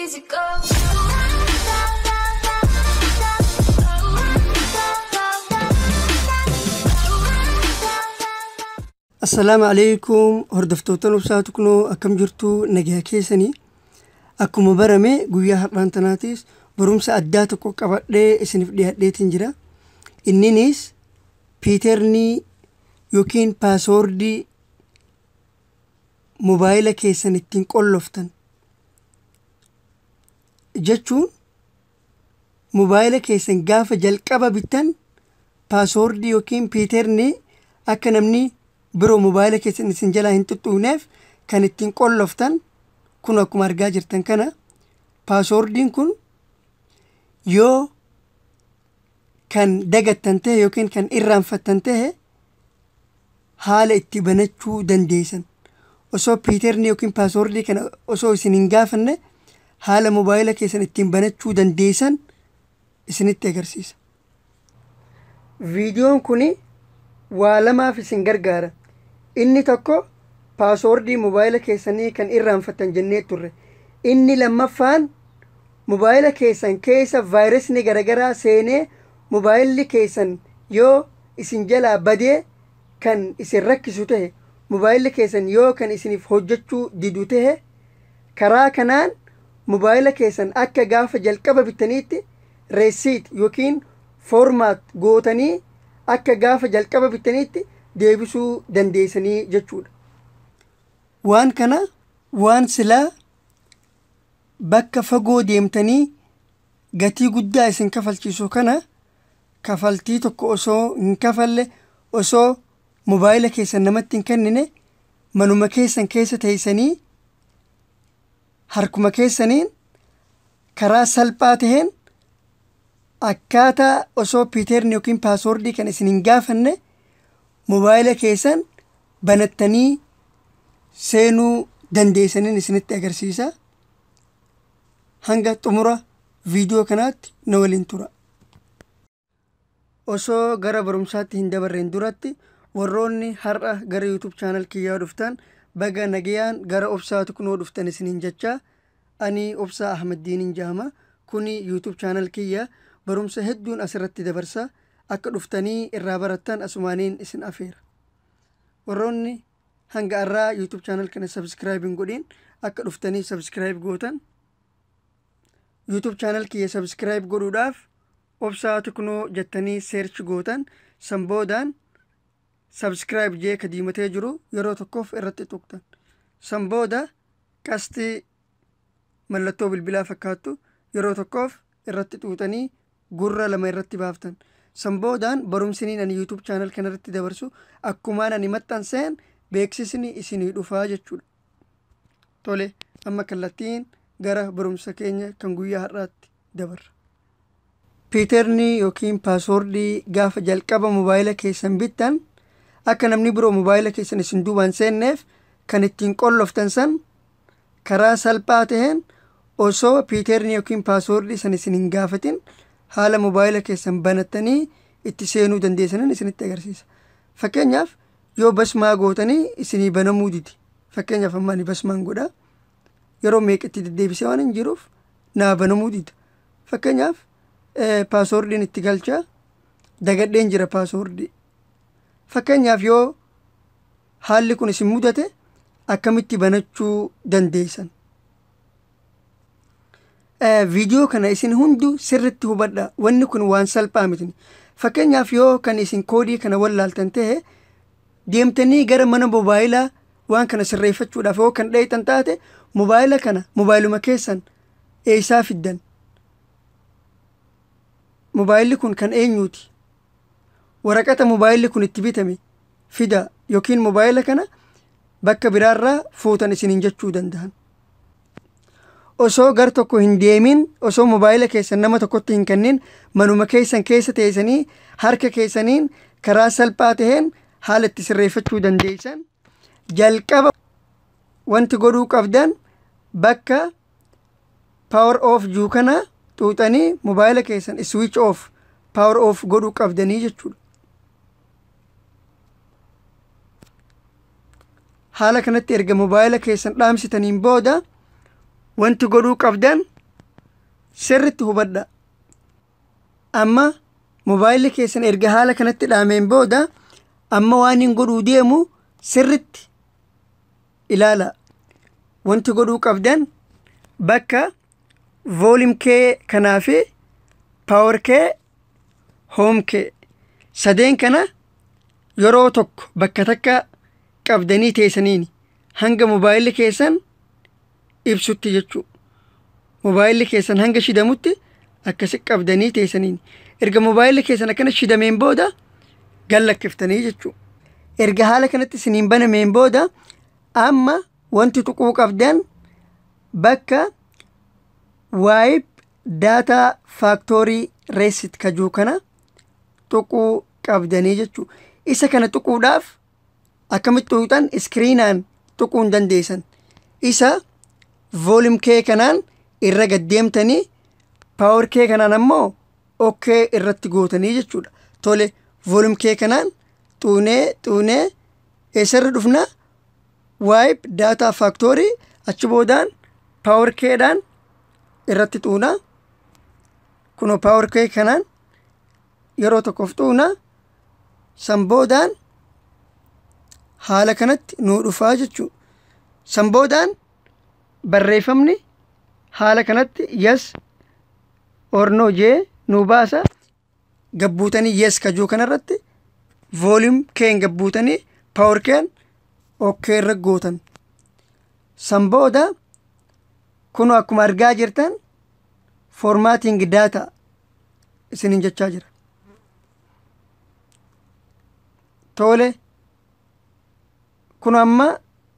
easy go. السلام عليكم هردفتوتن وبساتكنو أكم جرتو نجاه كيسني أكو مبرمي قويا هرانتناتيس برومسا أداتكو قبضي اسنف دي تنجرا إنينيس بيترني يوكين باسوردي موبايل كيسن التين قلفتن جاتشون موبايل كيسن قافة جلقبا بيتن باسوردي يوكين بيترني أكا نمني برو موبايل كيسن سنجلا هنتطونيف كان التين قلفتن كن أكو مرقا جرتن كان باسوردين كن يو كان دقت تنته يوكين كان إرام فتنته حالة اتبانتشو دنديسن وصو بيترني يوكين باسوردي كان وصو سننقافن حالة موبايل كيسن اتبانتشو دنديسن اسنت اگرسيس فيديون كوني والما في سنگرگارة إني تكو باسوردي موبايل كيسني كان إرام فتن جنيت تره إني لما فان موبايل كيسن كيسا فيروس نگرگرا سيني موبايل كيسن يو اسنجلا بدي كان اسن ركسو ته موبايل كيسن يو كان اسن فوجتشو ديدو ته كرا كنان موبايل كيسن أكا غاف جلقبا بتنيت ريسيت يوكين فورمات غوتني أكا غاف جلقبا بتنيت ديبسو دنديسني جتشود وان كنا وان سلا بكا فقو ديمتني غتي قدا اسن كفلتيسو كنا كفلتي تكو أسو انكفل أسو موبايل كيسن نمتن كنني منو كيسن كيسة تيسني harkuma keessaniin karaa salphaa taheen akkaataa osoo piiterni yookiin paaswordii kan isin hin gaafanne mobaayila keessan banattanii seenuu dandeessaniin isinitti agarsiisa. Hanga xumura viidiyoo kanaatti na waliin tura. Osoo gara barumsaatti hin dabarreen duratti warroonni har'a gara YouTube channel kiyyaa dhuftan baga nagayaan gara obsaa tuqnoo dhuftan isiniin jecha ani obsaa Ahmeddiin Jaama kuni YouTube channel kiyya barumsa hedduun asirratti dabarsa akka dhuftanii irraa barattan asumaaniin isin afeera. Warroonni hanga irraa YouTube channel kana subscribe godhin akka dhuftanii subscribe gootan YouTube channel kiyya subscribe godhuudhaaf obsaa tuqnoo jettanii search gootan sanboodaan subscribe jee ka diimatee jiru yeroo tokkoof irratti tuqtan sanbooda qasti mallattoo bilbilaa fakkaattu yeroo tokkoof irratti tuutanii gurra lama irratti baaftan sanboodaan barumsiniin ani YouTube channel kana irratti dabarsu akkumaan ani maxxanseen beeksisni isinii dhufaa jechuudha. Tole amma kallattiin gara barumsa keenya kan guyyaa har'aatti dabarra. Piiterni yookiin paaswordii gaafa jalqaba mobaayila keessan bittan akka namni biroo mobaayila keessan isin duubaan seenneef kan ittiin qolloftan san karaa salphaa taheen osoo piiterni yookiin paaswordii san isin hin gaafatin haala mobaayila keessan banattanii itti seenuu dandeessanin isinitti agarsiisa. Fakkeenyaaf yoo basmaa gootanii isinii banamuu didi. Fakkeenyaaf amma ani basmaan godha yeroo meeqatti deddeebisee waan hin jiruuf naa banamuu dida. Fakkeenyaaf paaswordiin itti galcha dagadheen jira paaswordii. Fakkeenyaaf yoo haalli kun isin mudate akkamitti banachuu dandeessan. Viidiyoo kana isin hundu sirritti hubadha. Wanni kun waan salphaa miti. Fakkeenyaaf yoo kan isin koodii kana wallaaltan ta'e deemtanii gara mana mobaayilaa waan kana sirreeffachuudhaaf yoo kan dheeytan taate mobaayila kana mobaayiluma keessan eeysaa fiddan. Mobaayilli kun kan eenyuuti? Waraqata mobaayilli kun itti bitame fida yookiin mobaayila kana bakka biraarraa fuutan isiniin jechuu danda'an. Osoo gar tokko hin deemin osoo mobaayila keessan nama tokkotti hin kennin manuma keessan keessa teessanii harka keessaniin karaa salphaa taheen haala itti sirreeffachuu dandeessan jalqaba wanti godhuu qabdan bakka power off juu kana xuuxanii mobaayila keessan switch off power off godhuu qabdanii jechuudha. haala kanatti erga mobaayila keessan dhaamsitaniin booda wanti godhuu qabdan sirritti hubadha. Amma mobaayilli keessan erga haala kanatti dhaameen booda amma waan hin godhuu deemu sirritti ilaala. Wanti godhuu qabdan bakka volume kee kanaa fi power kee home kee sadeen kana yeroo tokko bakka takka qabdanii teessaniini hanga mobaayilli keessan ibsutti jechuu. Mobaayilli keessan hanga shidamutti akkasi qabdanii teessaniini. Erga mobaayilli keessan akkana shidameen booda gallakkiftanii jechuu. Erga haala kanatti isiniin banameen booda amma wanti tuquu qabdan bakka wipe data factory reset kajuu kana tuquu qabdanii jechuu. Isa kana tuquudhaaf akkamitti tuqxan iskriinaan tuquu hin dandeessan. Isa volume kee kanaan irra gaddeemtanii power kee kanaan ammoo okay irratti gootanii jechuudha. Tole volume kee kanaan xuunee eessarra dhufna wipe data factory achi boodaan power keedhaan irratti xuuna. Kunoo power kee kanaan yeroo tokkoof xuuna san boodaan haala kanatti nuu dhufaa jechuu. San boodaan barreeffamni haala kanatti yes or no jee nuu baasa. Gabbuutanii yes kajuu kanarratti volume keen gabbuutanii power keen okay irra gootan. San booda kunoo akkuma argaa jirtan formatting data isinin jechaa jira. Tole kun amma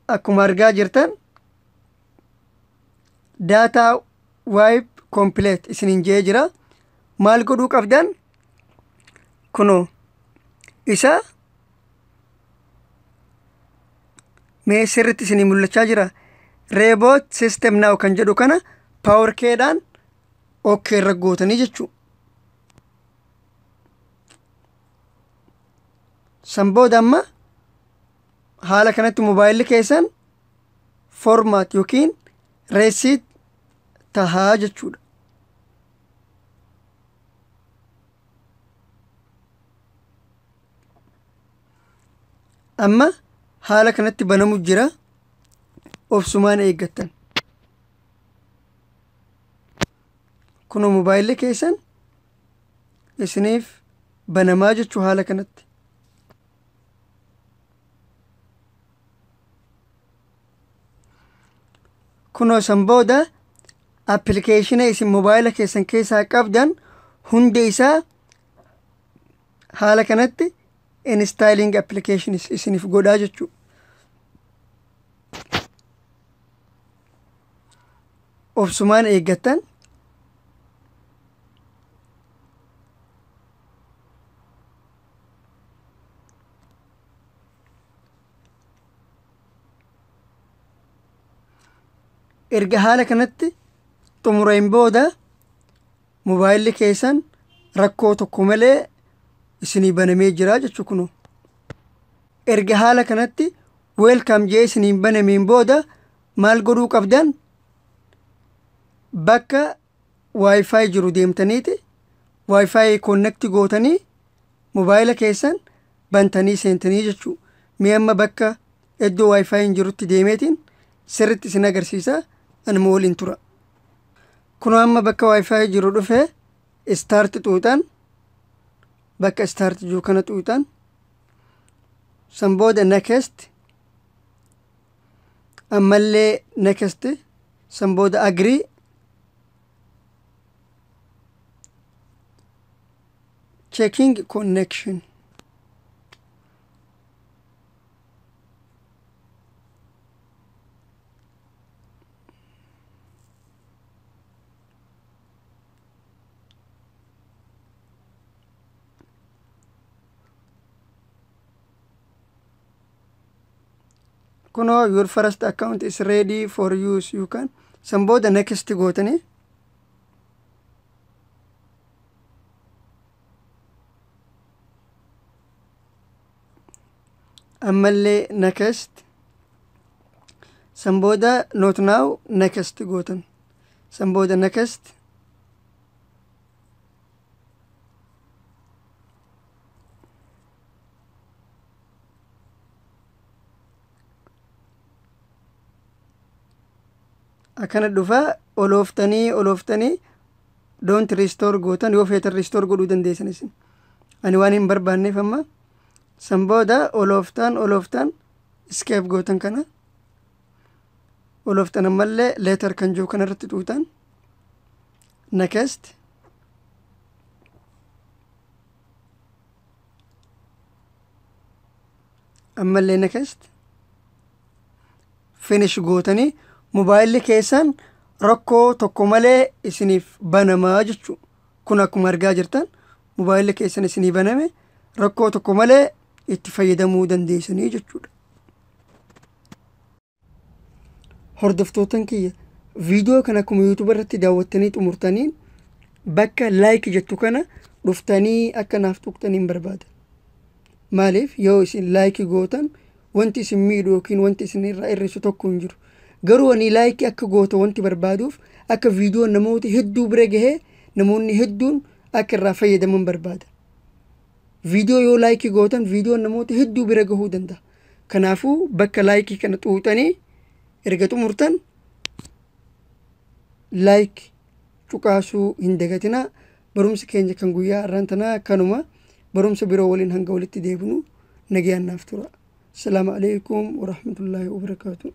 akkuma argaa jirtan data wipe complete isinin jee jira. Maal godhuu qabdan kunoo isa mee sirritti isinii mul'achaa jira. Reboot system now kan jedhu kana power keedhaan okay irra gootanii jechuu. San booda amma haala kanatti mobaayilli keessan format yookiin reset tahaa jechuudha. Amma haala kanatti banamu jira. Obsumaan eeggattan. Kunoo mobaayilli keessan isiniif banamaa jechuu haala kanatti. Kunoo san booda appilikeeshina isin mobaayila keessan keessaa qabdan hunda isaa haala kanatti installing applications isiniif godhaa jechuu. Obsumaan eeggattan. Erga haala kanatti xumureen booda mobaayilli keessan rakkoo tokko malee isinii banamee jira jechuu kunoo. Erga haala kanatti welcome jee isiniin banameen booda maal godhuu qabdan bakka wifi jiru deemtaniiti wifi connect gootanii mobaayila keessan bantanii seentanii jechuu. Mee amma bakka iddoo wifi hin jirutti deemeetiin sirritti isin agarsiisa. Anuma waliin tura. Kunoo amma bakka wifi jiru dhufee start xuuxan bakka start jiru kana xuuxan. San booda next ammallee next san booda agree checking connection. Kunoo your first account is ready for use. You can san booda next gootanii ammallee next san booda not now next gootan san booda next akkana dhufaa olooftanii don't restore gootan yoo feetan restore godhuu dandeessan isin. Ani waan hin barbaanneef amma san booda olooftaan escape gootan kana olooftan ammallee leetar kan jiru kanarratti xuuxan next ammallee next finish gootanii mobaayilli keessan rakkoo tokko malee isiniif banamaa jechuudha. Kun akkuma argaa jirtan mobaayilli keessan isinii baname rakkoo tokko malee itti fayyadamuu dandeessanii jechuudha. Hordoftootan kiyya viidiyoo kana akkuma YouTube irratti daawwattanii xumurtaniin bakka like jettu kana dhuftanii akka naaf tuqxaniin barbaada. Maaliif yoo isin like gootan wanti isin miidhu yookiin wanti isin irraa hir'isu tokko hin jiru. Garuu ani like akka goota wanti barbaaduuf akka viidiyoon namoota hedduu bira gahee namoonni hedduun akka irraa fayyadaman barbaada. Viidiyoo yoo like gootan viidiyoon namoota hedduu bira gahuu danda'a. Kanaafuu bakka like kana xuuxanii erga xumurtan like cuqaasuu hin dagatinaa. Barumsa keenya kan guyyaa har'aan tanaa kanuma. Barumsa biroo waliin hanga walitti deebinu nagayaan naaf tura. Assalaamu alaykum wa rahmatullahi wa barakaatuh.